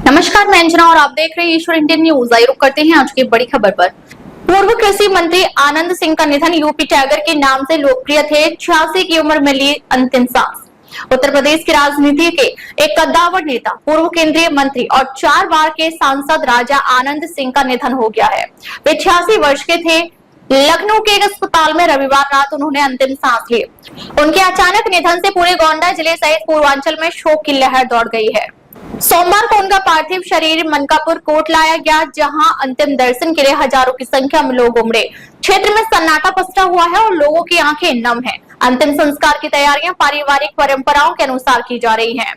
नमस्कार, मैं अंजना और आप देख रहे हैं ईश्वर इंडियन न्यूज। आइए रुक करते हैं आज की बड़ी खबर पर। पूर्व कृषि मंत्री आनंद सिंह का निधन। यूपी टाइगर के नाम से लोकप्रिय थे। 86 की उम्र में ली अंतिम सांस। उत्तर प्रदेश की राजनीति के एक कद्दावर नेता, पूर्व केंद्रीय मंत्री और 4 बार के सांसद राजा आनंद सिंह का निधन हो गया है। वे 86 वर्ष के थे। लखनऊ के एक अस्पताल में रविवार रात उन्होंने अंतिम सांस ली। उनके अचानक निधन से पूरे गोंडा जिले सहित पूर्वांचल में शोक की लहर दौड़ गई है। सोमवार को उनका पार्थिव शरीर मनकापुर कोर्ट लाया गया, जहां अंतिम दर्शन के लिए हजारों की संख्या में लोग उमड़े। क्षेत्र में सन्नाटा पसरा हुआ है और लोगों की आंखें नम हैं। अंतिम संस्कार की तैयारियां पारिवारिक परंपराओं के अनुसार की जा रही हैं।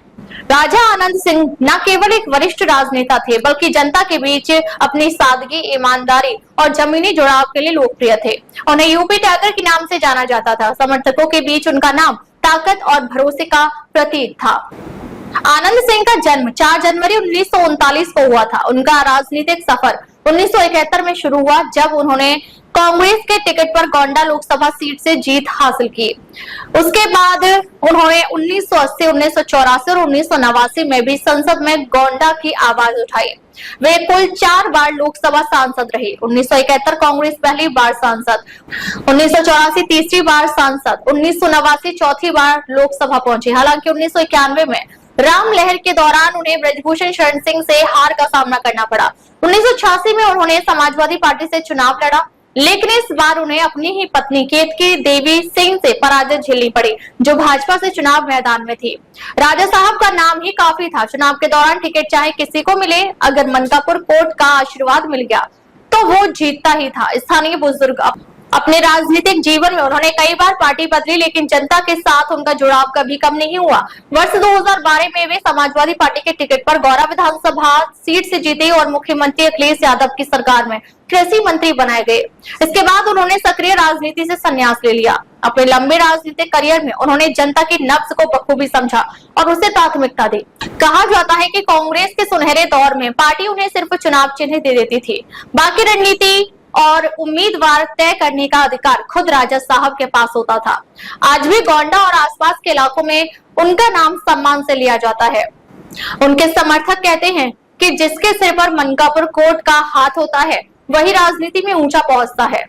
राजा आनंद सिंह न केवल एक वरिष्ठ राजनेता थे, बल्कि जनता के बीच अपनी सादगी, ईमानदारी और जमीनी जुड़ाव के लिए लोकप्रिय थे। उन्हें यूपी टाइगर के नाम से जाना जाता था। समर्थकों के बीच उनका नाम ताकत और भरोसे का प्रतीक था। आनंद सिंह का जन्म 4 जनवरी 1939 को हुआ था। उनका राजनीतिक सफर 1971 में शुरू हुआ, जब उन्होंने कांग्रेस के टिकट पर गोंडा लोकसभा सीट से जीत हासिल की। उसके बाद उन्होंने 1980, 1984 और 1989 में भी संसद में गोंडा की आवाज उठाई। वे कुल 4 बार लोकसभा सांसद रहे। 1971 कांग्रेस पहली बार सांसद, 1984 तीसरी बार सांसद, 1989 चौथी बार लोकसभा पहुंचे। हालांकि 1991 में राम लहर के दौरान उन्हें ब्रजभूषण शरण सिंह से हार का सामना करना पड़ा। 1986 में उन्होंने समाजवादी पार्टी से चुनाव लड़ा, लेकिन इस बार उन्हें अपनी ही पत्नी केतकी देवी सिंह से पराजय झेलनी पड़ी, जो भाजपा से चुनाव मैदान में थी। राजा साहब का नाम ही काफी था। चुनाव के दौरान टिकट चाहे किसी को मिले, अगर मनकापुर कोर्ट का आशीर्वाद मिल गया तो वो जीतता ही था। स्थानीय बुजुर्ग अपने राजनीतिक जीवन में उन्होंने कई बार पार्टी बदली, लेकिन जनता के साथ उनका जुड़ाव कभी कम नहीं हुआ। वर्ष 2012 में वे समाजवादी पार्टी के टिकट पर गौरा विधानसभा सीट से जीते और मुख्यमंत्री अखिलेश यादव की सरकार में कृषि मंत्री बनाए गए। इसके बाद उन्होंने सक्रिय राजनीति से संन्यास ले लिया। अपने लंबे राजनीतिक करियर में उन्होंने जनता की नब्ज को बखूबी समझा और उसे प्राथमिकता दी। कहा जाता है कि कांग्रेस के सुनहरे दौर में पार्टी उन्हें सिर्फ चुनाव चिन्ह दे देती थी, बाकी रणनीति और उम्मीदवार तय करने का अधिकार खुद राजा साहब के पास होता था। आज भी गोंडा और आसपास के इलाकों में उनका नाम सम्मान से लिया जाता है। उनके समर्थक कहते हैं कि जिसके सिर पर मनकापुर कोर्ट का हाथ होता है, वही राजनीति में ऊंचा पहुंचता है।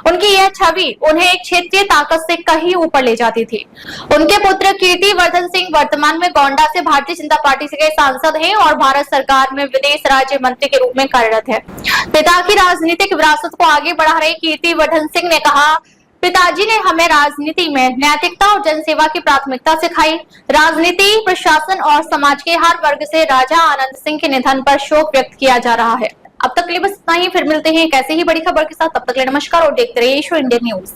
उनकी यह छवि उन्हें एक क्षेत्रीय ताकत से कहीं ऊपर ले जाती थी। उनके पुत्र कीर्तिवर्धन सिंह वर्तमान में गोंडा से भारतीय जनता पार्टी से सांसद हैं और भारत सरकार में विदेश राज्य मंत्री के रूप में कार्यरत है। पिता की राजनीतिक विरासत को आगे बढ़ा रहे कीर्तिवर्धन सिंह ने कहा, पिताजी ने हमें राजनीति में नैतिकता और जनसेवा की प्राथमिकता सिखाई। राजनीति, प्रशासन और समाज के हर वर्ग से राजा आनंद सिंह के निधन पर शोक व्यक्त किया जा रहा है। अब तक के लिए बस इतना ही। फिर मिलते हैं एक ऐसे ही बड़ी खबर के साथ। तब तक के लिए नमस्कार और देखते रहिए ईश्वर इंडियन न्यूज।